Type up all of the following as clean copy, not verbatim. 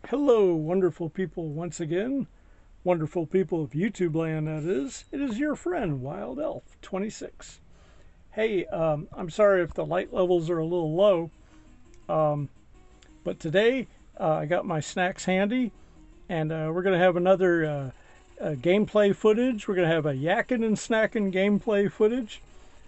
Hello, wonderful people, once again. Wonderful people of YouTube land, that is. It is your friend, Wild Elf 26. Hey, I'm sorry if the light levels are a little low, but today I got my snacks handy, and we're going to have another gameplay footage. We're going to have a Yakkin and Snackin gameplay footage.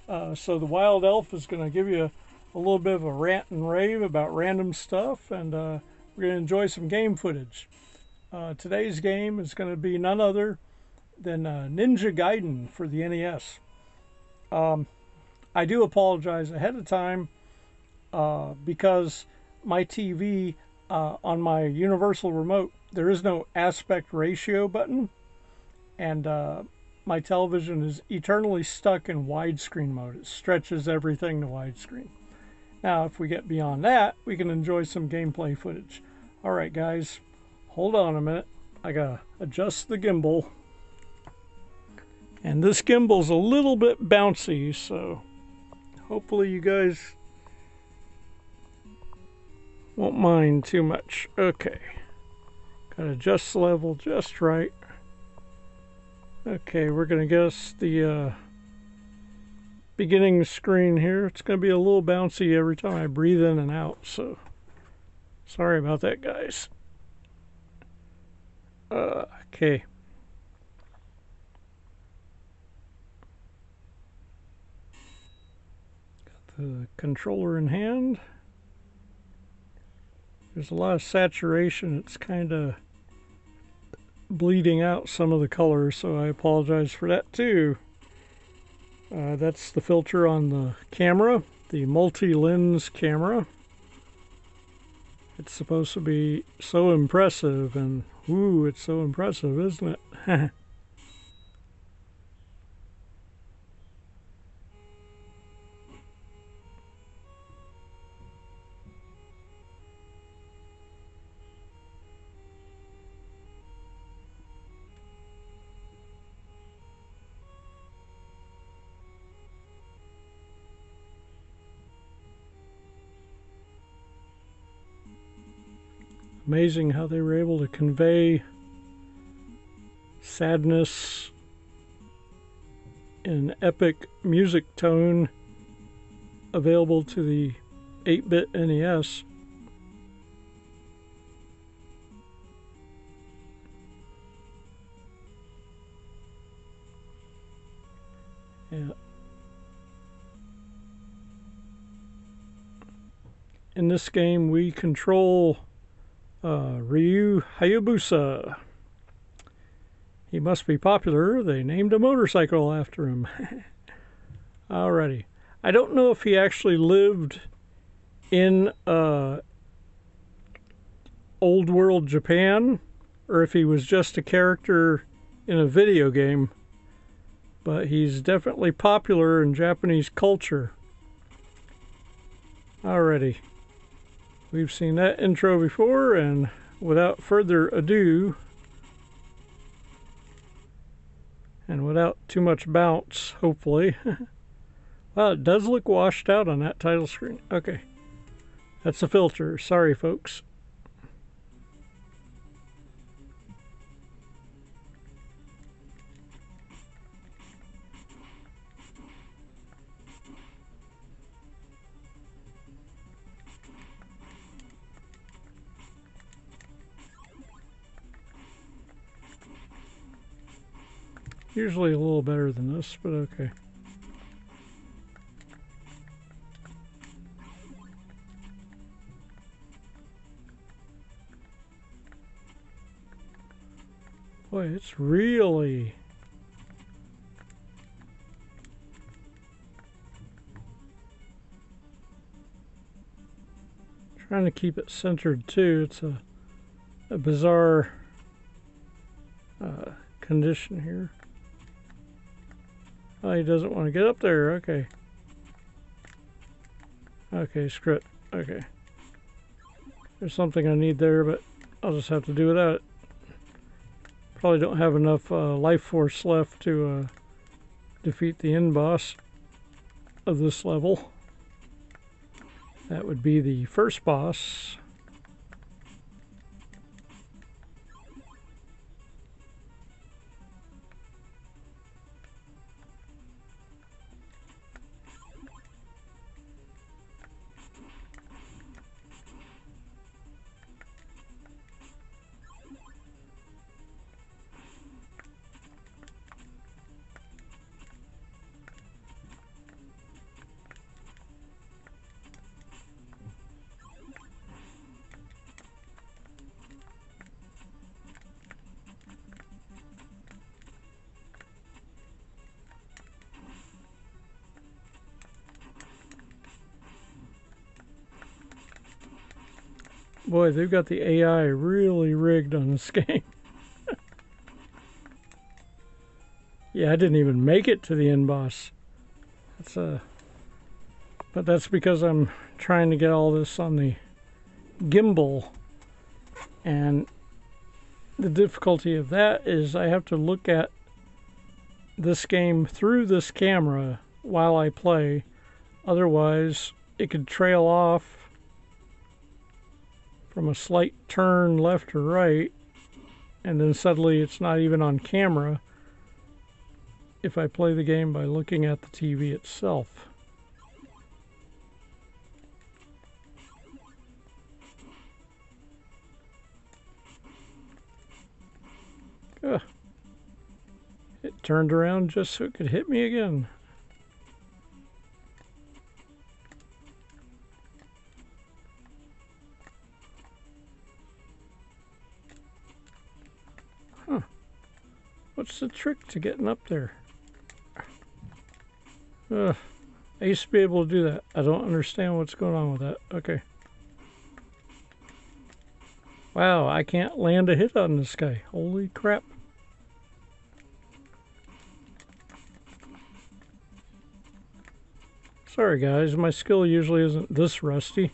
So the Wild Elf is going to give you a little bit of a rant and rave about random stuff, and we're going to enjoy some game footage. Today's game is going to be none other than Ninja-GaidenYAKN for the NES. I do apologize ahead of time because my TV on my universal remote, there is no aspect ratio button, and my television is eternally stuck in widescreen mode. It stretches everything to widescreen. Now, if we get beyond that, we can enjoy some gameplay footage. All right, guys, hold on a minute. I gotta adjust the gimbal. And this gimbal's a little bit bouncy, so hopefully you guys won't mind too much. Okay, gotta adjust the level just right. Okay, we're gonna guess the beginning screen here. It's gonna be a little bouncy every time I breathe in and out, so sorry about that, guys. Okay. Got the controller in hand. There's a lot of saturation. It's kind of bleeding out some of the colors, so I apologize for that too. That's the filter on the camera, the multi-lens camera. It's supposed to be so impressive, and ooh, it's so impressive, isn't it? Amazing how they were able to convey sadness in epic music tone available to the 8-bit NES. Yeah. In this game, we control Ryu Hayabusa. He must be popular. They named a motorcycle after him. Alrighty. I don't know if he actually lived in old world Japan or if he was just a character in a video game, but he's definitely popular in Japanese culture. Alrighty. We've seen that intro before, and without further ado, and without too much bounce, hopefully. Wow, it does look washed out on that title screen. Okay. That's a filter. Sorry, folks. Usually a little better than this, but okay. Boy, it's really... trying to keep it centered too. It's a bizarre condition here. Oh, he doesn't want to get up there. Okay. Okay, screw it. Okay. There's something I need there, but I'll just have to do without it. Probably don't have enough life force left to defeat the end boss of this level. That would be the first boss. Boy, they've got the AI really rigged on this game. Yeah, I didn't even make it to the end boss. But that's because I'm trying to get all this on the gimbal, and the difficulty of that is I have to look at this game through this camera while I play. Otherwise, it could trail off from a slight turn left or right, and then suddenly it's not even on camera if I play the game by looking at the TV itself. Ugh. It turned around just so it could hit me again. Huh. What's the trick to getting up there? I used to be able to do that. I don't understand what's going on with that. Okay. Wow, I can't land a hit on this guy. Holy crap. Sorry guys, my skill usually isn't this rusty.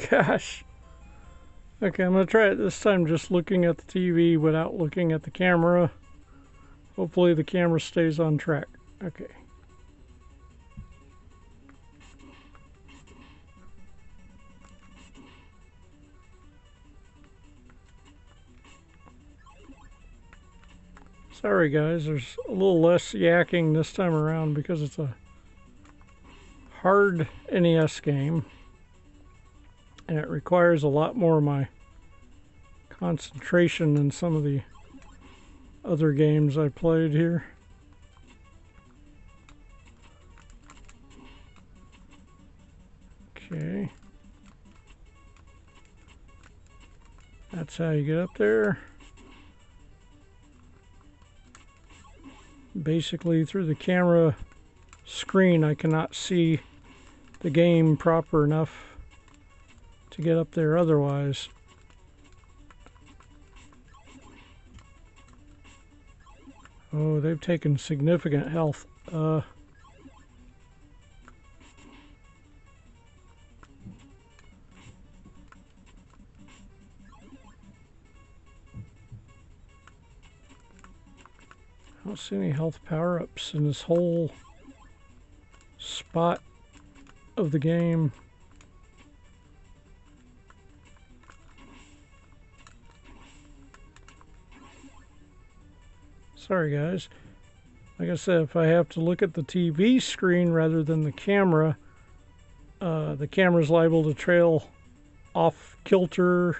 Gosh. Okay, I'm going to try it this time just looking at the TV without looking at the camera. Hopefully the camera stays on track. Okay. Sorry guys, there's a little less yakking this time around because it's a hard NES game. And it requires a lot more of my concentration than some of the other games I played here. Okay. That's how you get up there. Basically, through the camera screen, I cannot see the game proper enough to get up there otherwise. Oh, they've taken significant health. I don't see any health power-ups in this whole spot of the game. Sorry guys. Like I said, if I have to look at the TV screen rather than the camera's liable to trail off kilter.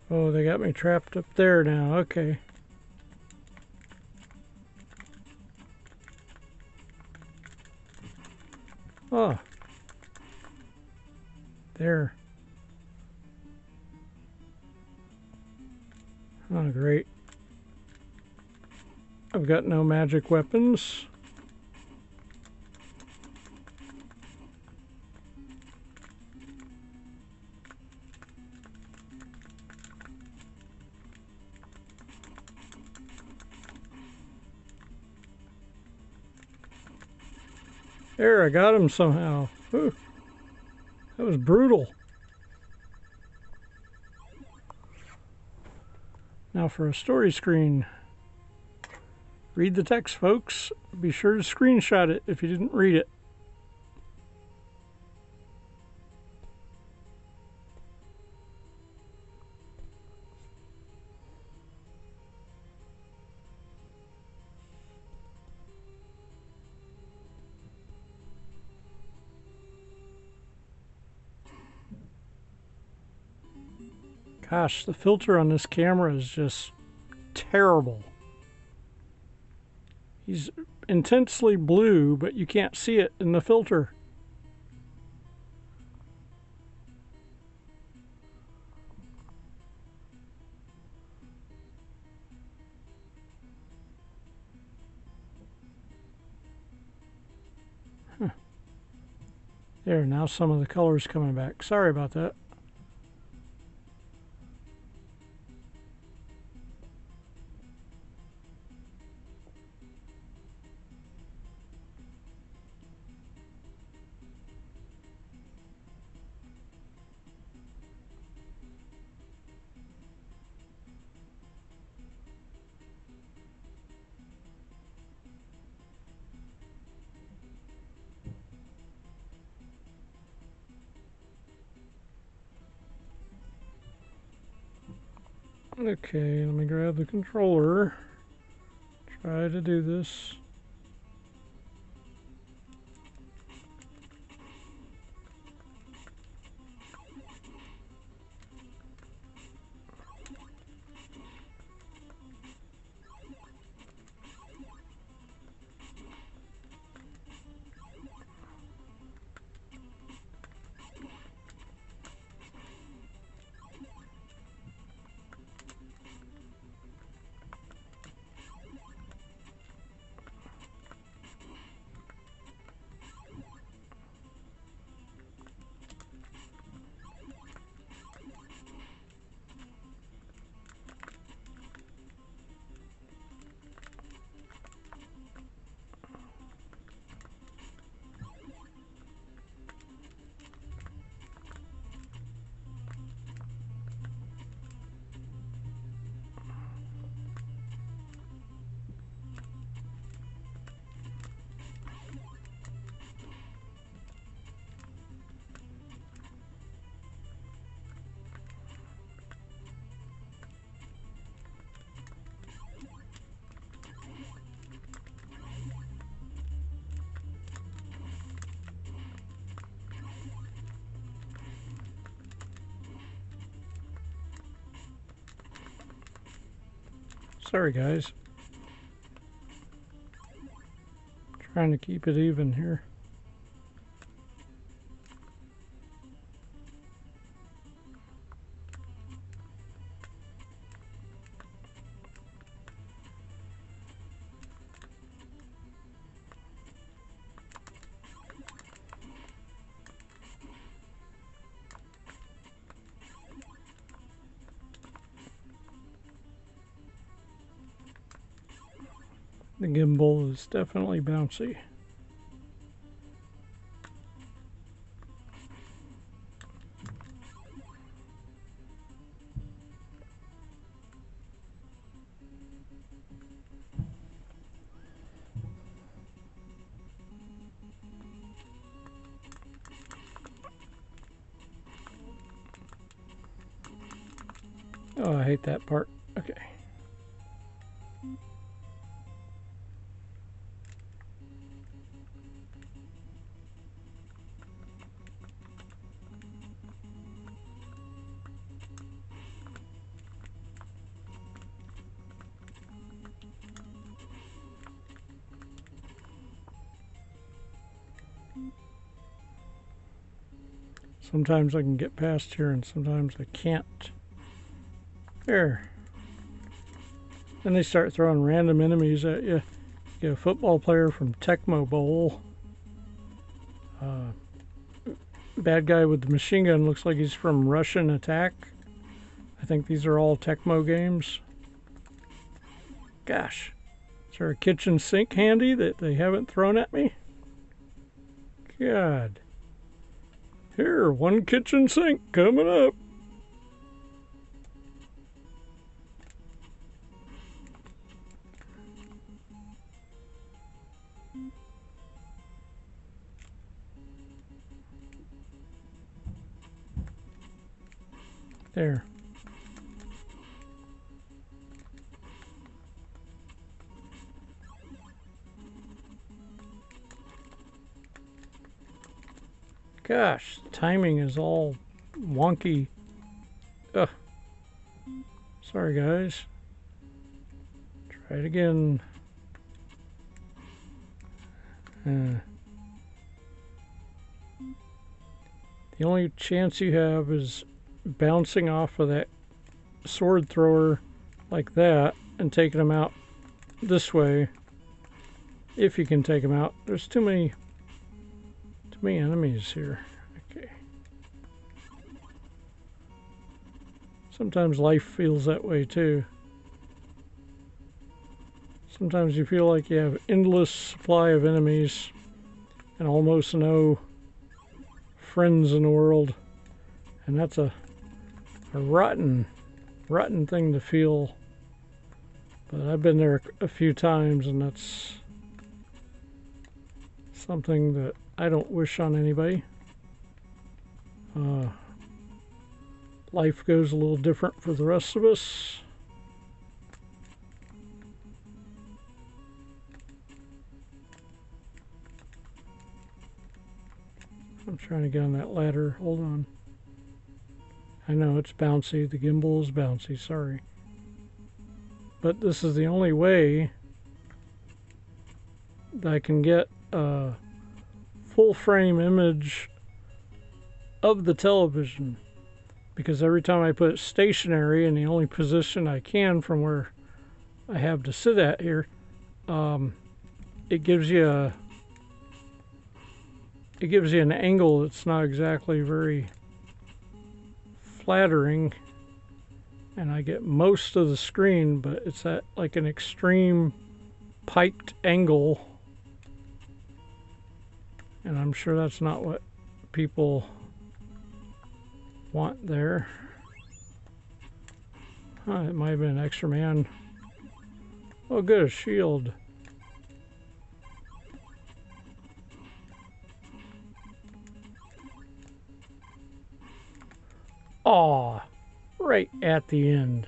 Oh, they got me trapped up there now. Okay. there. Oh, great. I've got no magic weapons. There, I got him somehow. Whew. That was brutal. Now for a story screen. Read the text, folks. Be sure to screenshot it if you didn't read it. Gosh, the filter on this camera is just terrible. He's intensely blue, but you can't see it in the filter. Huh. There, now some of the color's coming back. Sorry about that. Okay, let me grab the controller. Try to do this. Sorry guys. Trying to keep it even here. The gimbal is definitely bouncy. Oh, I hate that part. Okay. Sometimes I can get past here and sometimes I can't. There. Then they start throwing random enemies at you. You get a football player from Tecmo Bowl. Bad guy with the machine gun looks like he's from Russian Attack. I think these are all Tecmo games. Gosh. Is there a kitchen sink handy that they haven't thrown at me? God. Here, one kitchen sink coming up. There. Gosh, timing is all wonky. Ugh. Sorry, guys. Try it again. The only chance you have is bouncing off of that sword thrower like that and taking them out this way. If you can take them out. There's too many enemies here. Okay. Sometimes life feels that way too. Sometimes you feel like you have endless supply of enemies and almost no friends in the world. And that's a rotten thing to feel. But I've been there a few times and that's something that I don't wish on anybody. Life goes a little different for the rest of us. I'm trying to get on that ladder. Hold on. I know it's bouncy. The gimbal is bouncy. Sorry. But this is the only way that I can get a full frame image of the television, because every time I put it stationary in the only position I can from where I have to sit at here, it gives you an angle that's not exactly very flattering, and I get most of the screen, but it's at like an extreme piked angle. And I'm sure that's not what people want there. It might have been an extra man. Oh, good, a shield. Aw, right at the end.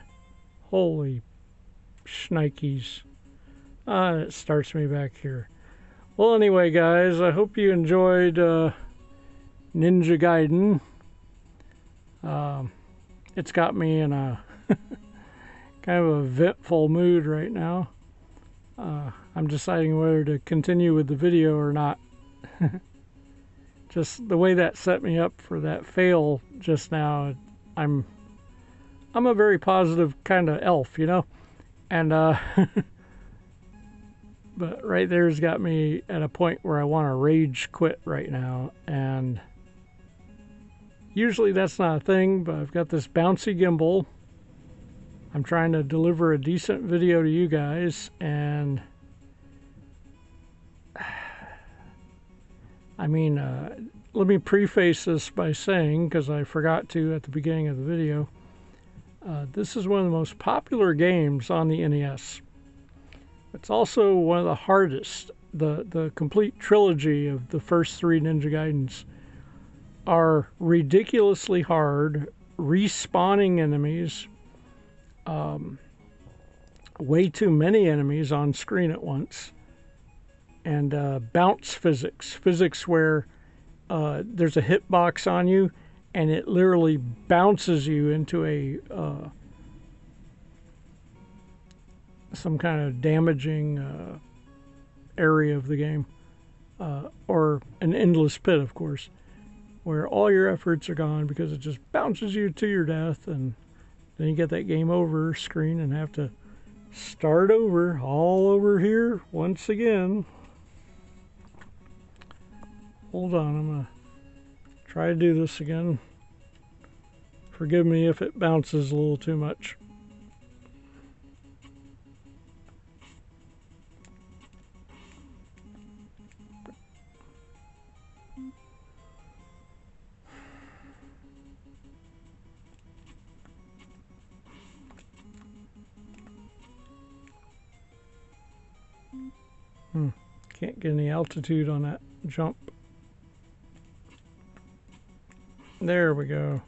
Holy shnikes. It starts me back here. Well, anyway, guys, I hope you enjoyed Ninja-Gaiden. It's got me in a kind of a ventful mood right now. I'm deciding whether to continue with the video or not. Just the way that set me up for that fail just now, I'm a very positive kind of elf, you know? And but right there's got me at a point where I want to rage quit right now, and usually that's not a thing, but I've got this bouncy gimbal. I'm trying to deliver a decent video to you guys, and I mean, let me preface this by saying, because I forgot to at the beginning of the video, this is one of the most popular games on the NES. It's also one of the hardest. The complete trilogy of the first three Ninja Gaidens are ridiculously hard, respawning enemies, way too many enemies on screen at once, and bounce physics where there's a hitbox on you and it literally bounces you into a some kind of damaging area of the game, or an endless pit, of course, where all your efforts are gone because it just bounces you to your death, and then you get that game over screen and have to start over all over here once again. Hold on, I'm gonna try to do this again. Forgive me if it bounces a little too much. Can't get any altitude on that jump. There we go.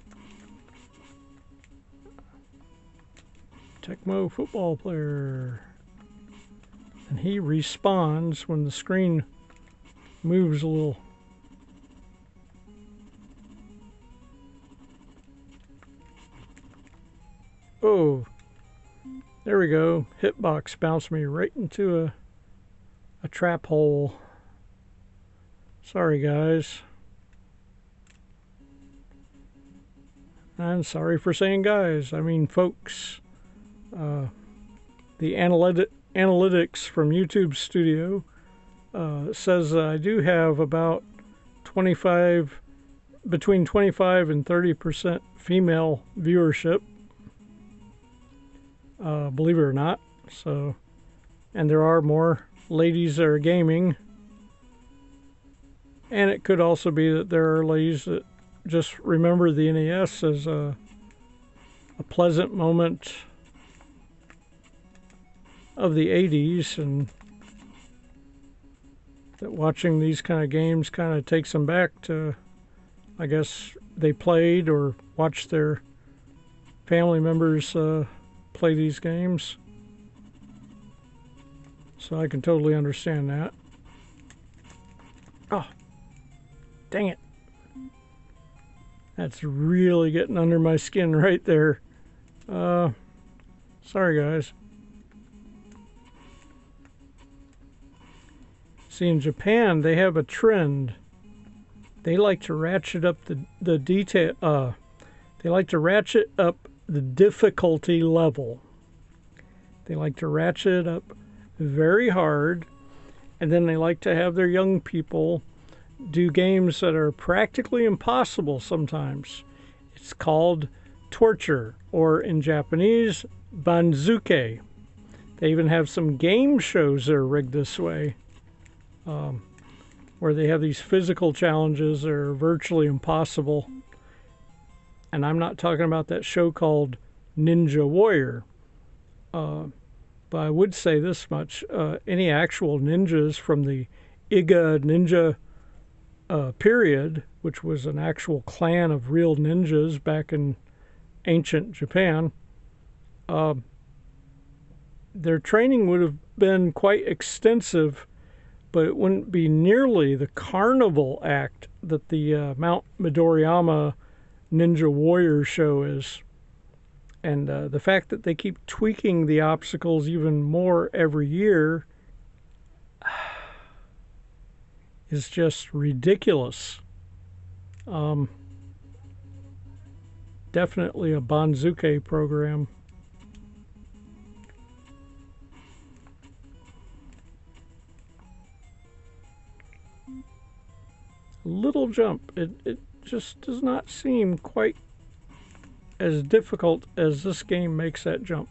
Tecmo football player. And he respawns when the screen moves a little. Oh, there we go. Hitbox bounced me right into a trap hole. Sorry, guys. And sorry for saying guys. I mean folks. The analytics from YouTube Studio says I do have about between 25 and 30% female viewership. Believe it or not. So, and there are more ladies that are gaming, and it could also be that there are ladies that just remember the NES as a pleasant moment of the 80s, and that watching these kind of games kind of takes them back to, I guess, they played or watched their family members play these games. So I can totally understand that. Oh, dang it. That's really getting under my skin right there. Sorry, guys. See, in Japan, they have a trend. They like to ratchet up the detail. They like to ratchet up the difficulty level. They like to ratchet it up very hard, and then they like to have their young people do games that are practically impossible sometimes. It's called torture, or in Japanese, banzuke. They even have some game shows that are rigged this way, where they have these physical challenges that are virtually impossible. And I'm not talking about that show called Ninja Warrior. But I would say this much. Any actual ninjas from the Iga ninja period, which was an actual clan of real ninjas back in ancient Japan, their training would have been quite extensive, but it wouldn't be nearly the carnival act that the Mount Midoriyama Ninja Warrior show is. And the fact that they keep tweaking the obstacles even more every year is just ridiculous. Definitely a banzuke program. Little jump. It just does not seem quite as difficult as this game makes that jump.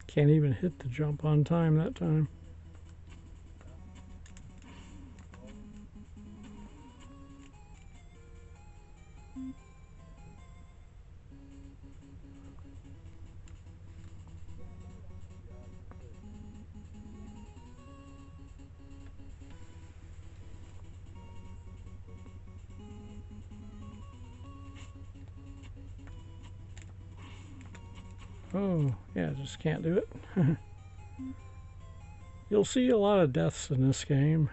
Can't even hit the jump on time that time. Oh, yeah, just can't do it. You'll see a lot of deaths in this game.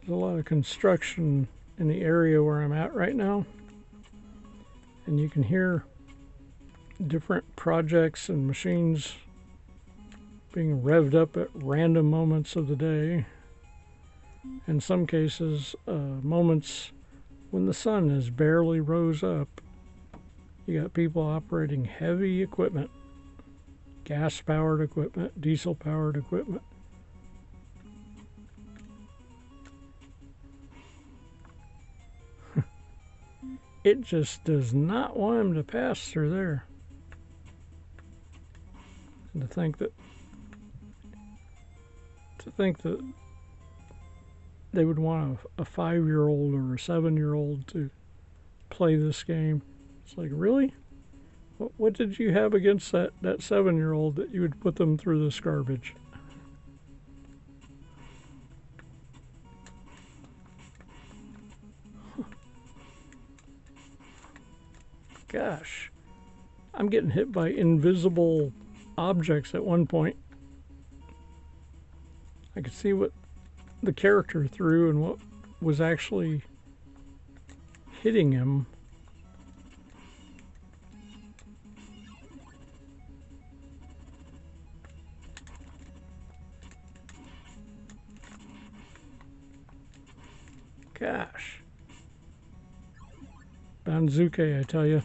There's a lot of construction in the area where I'm at right now. And you can hear different projects and machines being revved up at random moments of the day. In some cases, moments when the sun has barely rose up. You got people operating heavy equipment, gas-powered equipment, diesel-powered equipment. It just does not want him to pass through there. And to think that they would want a 5-year-old or a 7-year-old to play this game. It's like, really? What did you have against that 7-year-old that you would put them through this garbage? Gosh, I'm getting hit by invisible objects at one point. I could see what the character threw and what was actually hitting him. Gosh. Banzuke, I tell you.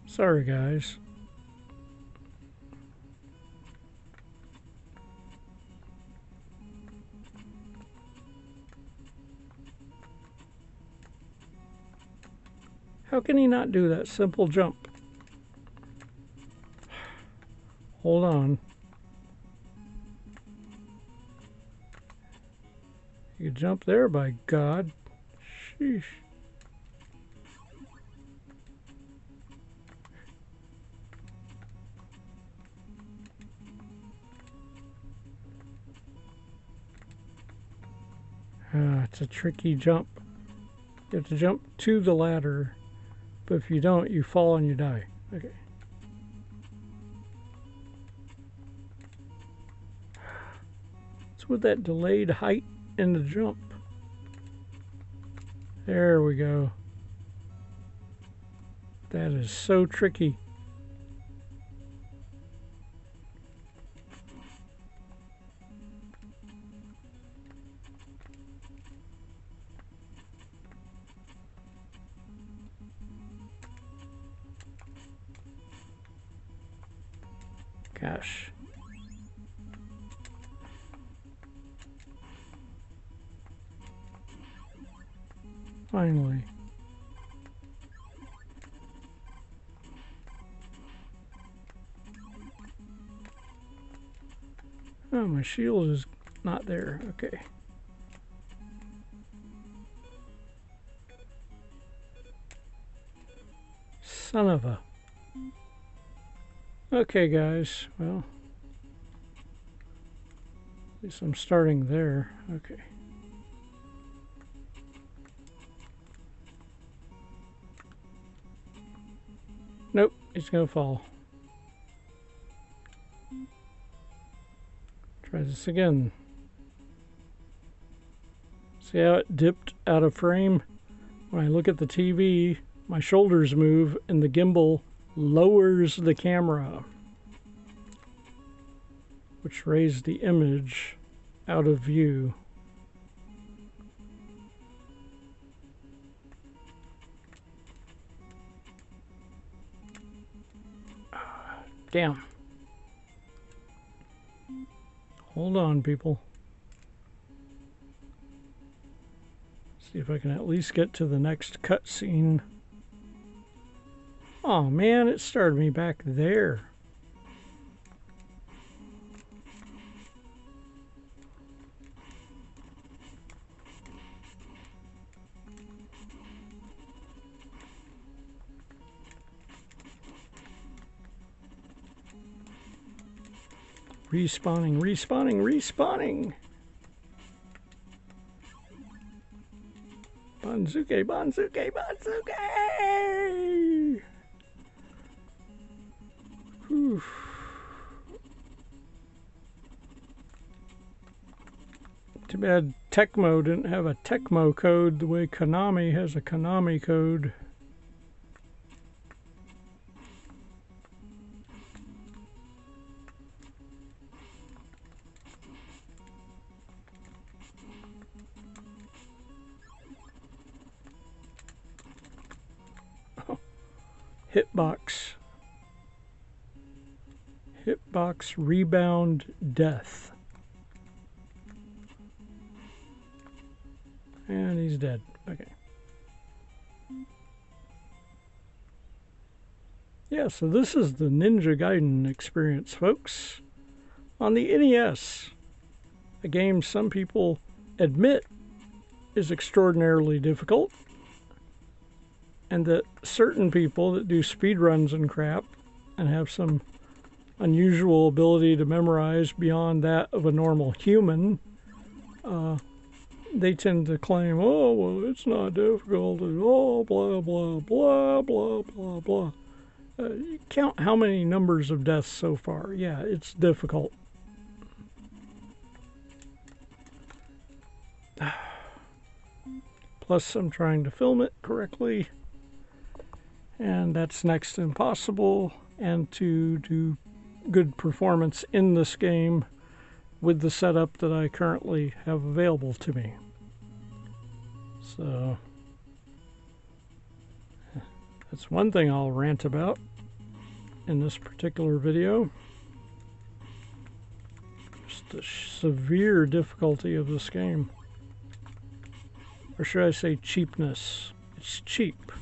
Sorry, guys. How can he not do that simple jump? Hold on. You could jump there, by God. Sheesh. It's a tricky jump. You have to jump to the ladder, but if you don't, you fall and you die. Okay. It's with that delayed height in the jump. There we go. That is so tricky. Gosh. Finally. Oh, my shield is not there. Okay. Son of a... Okay, guys. Well, at least I'm starting there. Okay. Nope, it's gonna fall. Try this again. See how it dipped out of frame? When I look at the TV, my shoulders move and the gimbal lowers the camera, which raised the image out of view. Damn. Hold on, people. See if I can at least get to the next cutscene. Oh man, it started me back there. Respawning, respawning, respawning. Banzuke, banzuke, banzuke! Whew. Too bad Tecmo didn't have a Tecmo code the way Konami has a Konami code. Hitbox. Hitbox rebound death. And he's dead. Okay. Yeah, so this is the Ninja Gaiden experience, folks. On the NES. A game some people admit is extraordinarily difficult. And that certain people that do speedruns and crap and have some unusual ability to memorize beyond that of a normal human, they tend to claim, oh, well, it's not difficult at all, blah, blah, blah, blah, blah, blah. You count how many numbers of deaths so far. Yeah, it's difficult. Plus, I'm trying to film it correctly. And that's next to impossible. And to do good performance in this game with the setup that I currently have available to me. So that's one thing I'll rant about in this particular video. Just the severe difficulty of this game. Or should I say cheapness? It's cheap.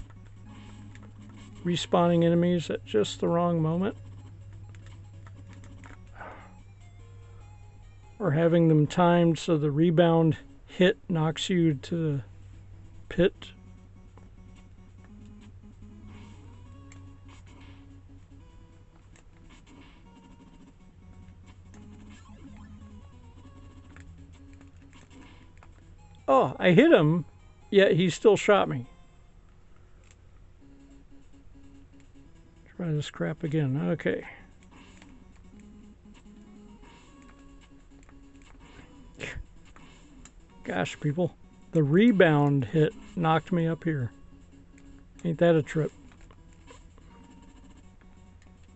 Respawning enemies at just the wrong moment. Or having them timed so the rebound hit knocks you to the pit. Oh, I hit him, yet he still shot me. Try this crap again. Okay. Gosh, people. The rebound hit knocked me up here. Ain't that a trip?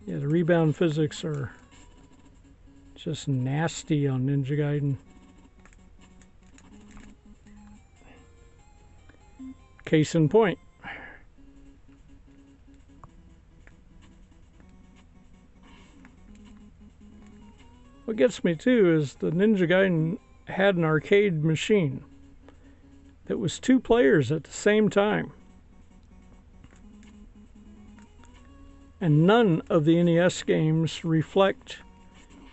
Yeah, the rebound physics are just nasty on Ninja Gaiden. Case in point. What gets me too is the Ninja Gaiden had an arcade machine that was 2 players at the same time. And none of the NES games reflect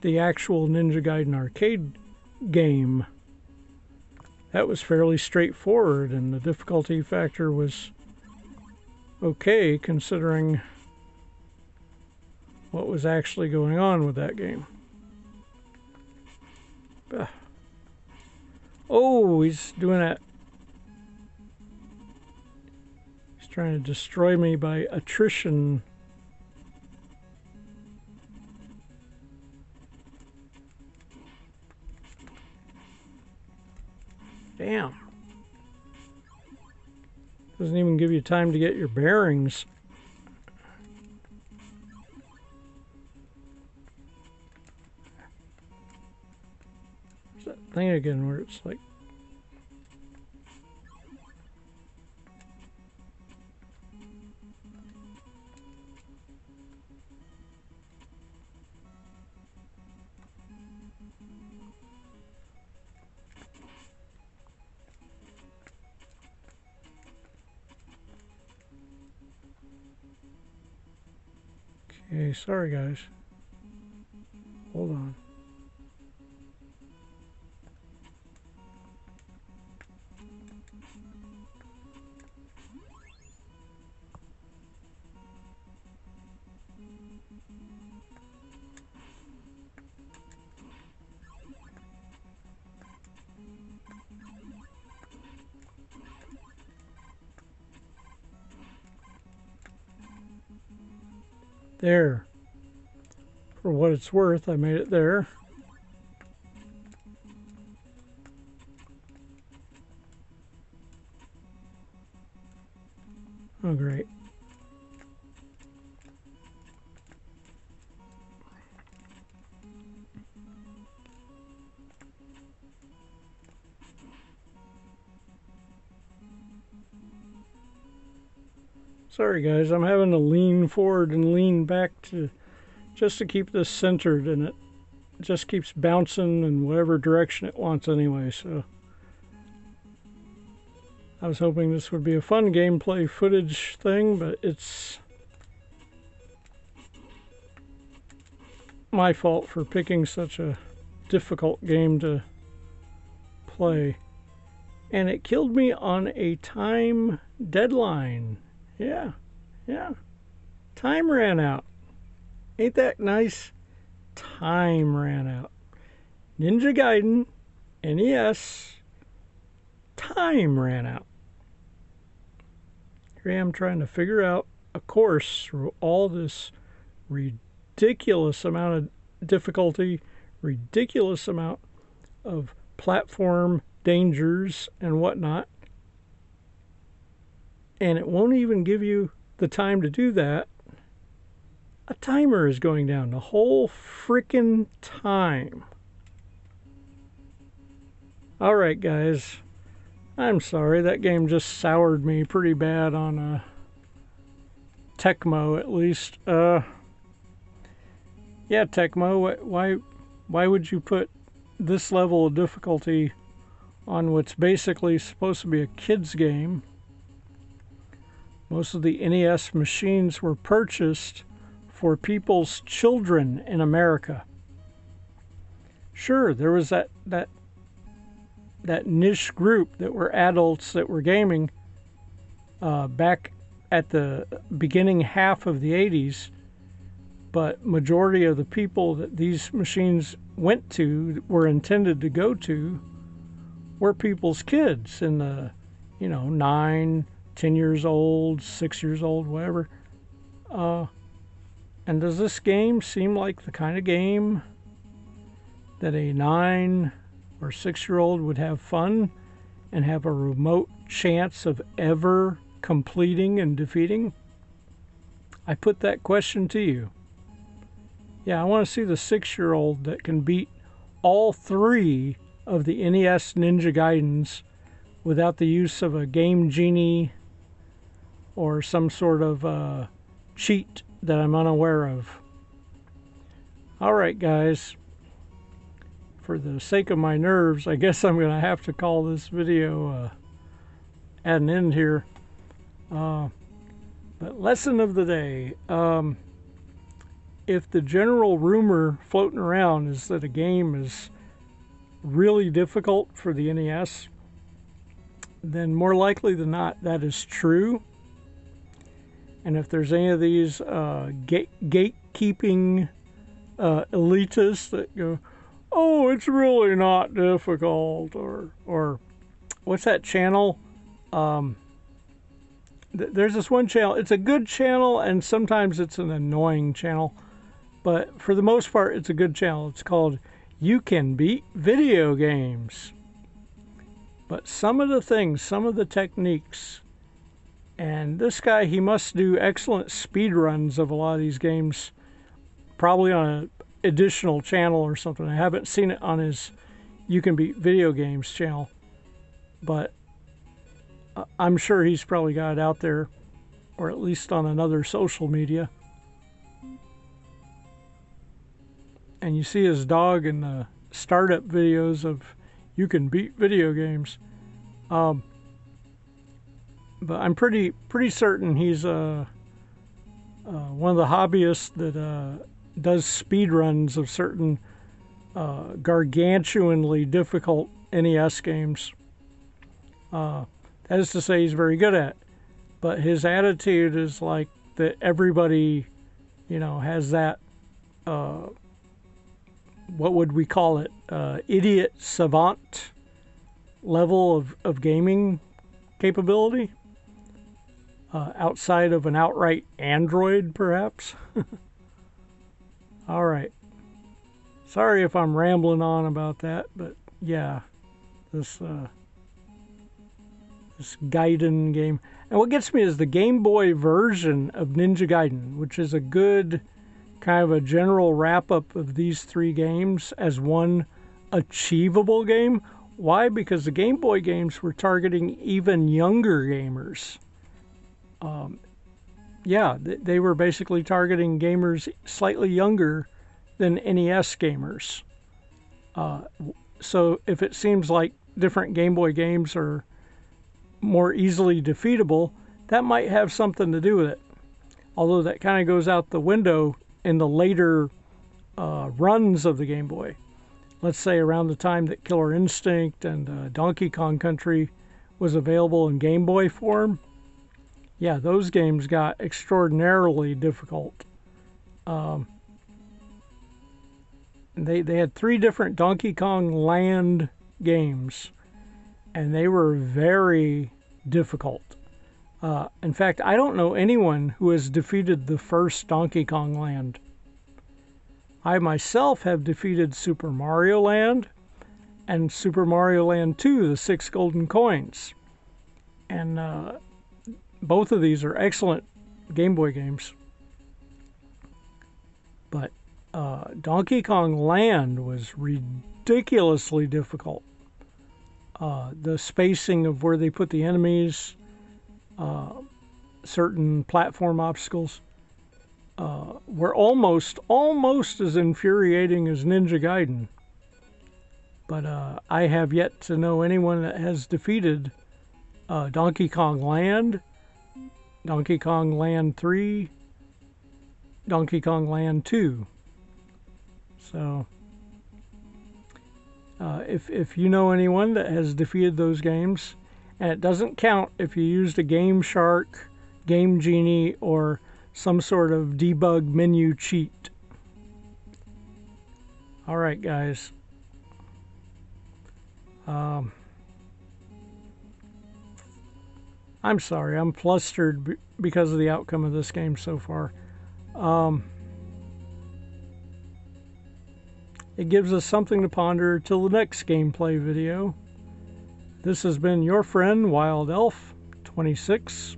the actual Ninja Gaiden arcade game. That was fairly straightforward, and the difficulty factor was okay considering what was actually going on with that game. Oh, he's doing that. He's trying to destroy me by attrition. Damn. Doesn't even give you time to get your bearings. There's that thing again where it's like... Okay, sorry guys. Hold on. There. For what it's worth, I made it there. Oh, great. Sorry guys, I'm having to lean forward and lean back just to keep this centered, and it just keeps bouncing in whatever direction it wants anyway, so I was hoping this would be a fun gameplay footage thing, but it's my fault for picking such a difficult game to play. And it killed me on a time deadline. Yeah. Time ran out. Ain't that nice? Time ran out. Ninja-GaidenYAKN NES. Time ran out. Here I am trying to figure out a course through all this ridiculous amount of difficulty, ridiculous amount of platform dangers and whatnot. And it won't even give you the time to do that. A timer is going down the whole freaking time. Alright guys, I'm sorry, that game just soured me pretty bad on Tecmo at least. Yeah, Tecmo, why would you put this level of difficulty on what's basically supposed to be a kid's game? Most of the NES machines were purchased for people's children in America. Sure, there was that niche group that were adults that were gaming back at the beginning half of the 80s, but majority of the people that these machines went to, were intended to go to, were people's kids in the, 9, 10 years old, 6 years old, whatever. And does this game seem like the kind of game that a 9 or 6-year-old would have fun and have a remote chance of ever completing and defeating? I put that question to you. Yeah, I want to see the 6-year-old that can beat all 3 of the NES Ninja Gaidens without the use of a Game Genie or some sort of cheat that I'm unaware of. Alright guys, for the sake of my nerves, I guess I'm going to have to call this video at an end here. But lesson of the day. If the general rumor floating around is that a game is really difficult for the NES, then more likely than not that is true. And if there's any of these gatekeeping elitists that go, oh, it's really not difficult, or what's that channel? There's this one channel. It's a good channel, and sometimes it's an annoying channel. But for the most part, it's a good channel. It's called You Can Beat Video Games. But some of the things, some of the techniques, and this guy, he must do excellent speed runs of a lot of these games, probably on an additional channel or something. I haven't seen it on his You Can Beat Video Games channel, but I'm sure he's probably got it out there, or at least on another social media. And you see his dog in the startup videos of You Can Beat Video Games. But I'm pretty certain he's one of the hobbyists that does speed runs of certain gargantuanly difficult NES games. That is to say, he's very good at it. But his attitude is like that everybody, has that, what would we call it, idiot savant level of gaming capability, outside of an outright android, perhaps. All right. Sorry if I'm rambling on about that, but yeah, this Gaiden game. And what gets me is the Game Boy version of Ninja Gaiden, which is a good kind of a general wrap-up of these three games as one achievable game. Why? Because the Game Boy games were targeting even younger gamers. Yeah, they were basically targeting gamers slightly younger than NES gamers. So if it seems like different Game Boy games are more easily defeatable, that might have something to do with it. Although that kind of goes out the window in the later runs of the Game Boy. Let's say around the time that Killer Instinct and Donkey Kong Country was available in Game Boy form, yeah, those games got extraordinarily difficult. They had 3 different Donkey Kong Land games, and they were very difficult. In fact, I don't know anyone who has defeated the first Donkey Kong Land. I myself have defeated Super Mario Land and Super Mario Land 2, the 6 golden coins. And both of these are excellent Game Boy games. But Donkey Kong Land was ridiculously difficult. The spacing of where they put the enemies, certain platform obstacles, were almost as infuriating as Ninja Gaiden. But I have yet to know anyone that has defeated Donkey Kong Land, Donkey Kong Land 3, Donkey Kong Land 2. So if you know anyone that has defeated those games, and it doesn't count if you used a Game Shark, Game Genie, or some sort of debug menu cheat. All right, guys. I'm sorry, I'm flustered because of the outcome of this game so far. It gives us something to ponder till the next gameplay video. This has been your friend, Wild Elf 26.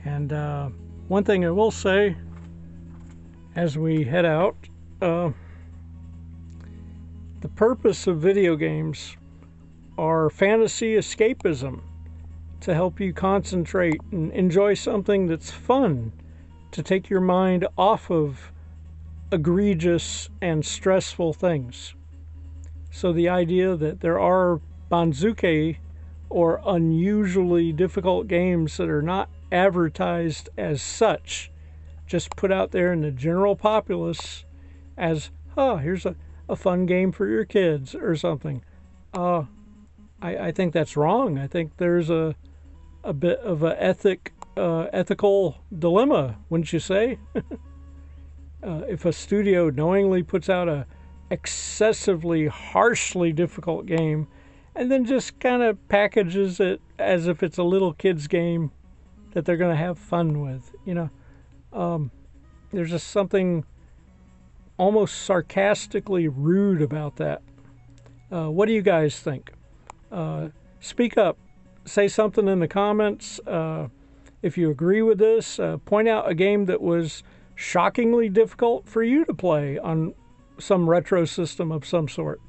And one thing I will say as we head out, the purpose of video games are fantasy escapism, to help you concentrate and enjoy something that's fun, to take your mind off of egregious and stressful things. So the idea that there are banzuke or unusually difficult games that are not advertised as such, just put out there in the general populace as, here's a fun game for your kids or something. I think that's wrong. I think there's a bit of an ethical dilemma, wouldn't you say? If a studio knowingly puts out a excessively harshly difficult game and then just kind of packages it as if it's a little kid's game that they're going to have fun with, there's just something almost sarcastically rude about that. What do you guys think? Speak up. Say something in the comments. If you agree with this, point out a game that was shockingly difficult for you to play on some retro system of some sort.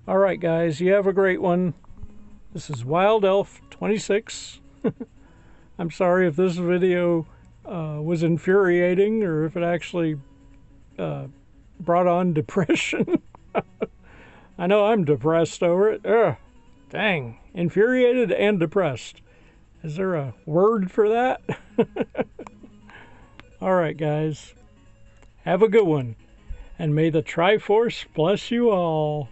All right, guys, you have a great one. This is Wild Elf 26. I'm sorry if this video was infuriating or if it actually brought on depression. I know I'm depressed over it. Ugh, dang, infuriated and depressed. Is there a word for that? All right, guys. Have a good one. And may the Triforce bless you all.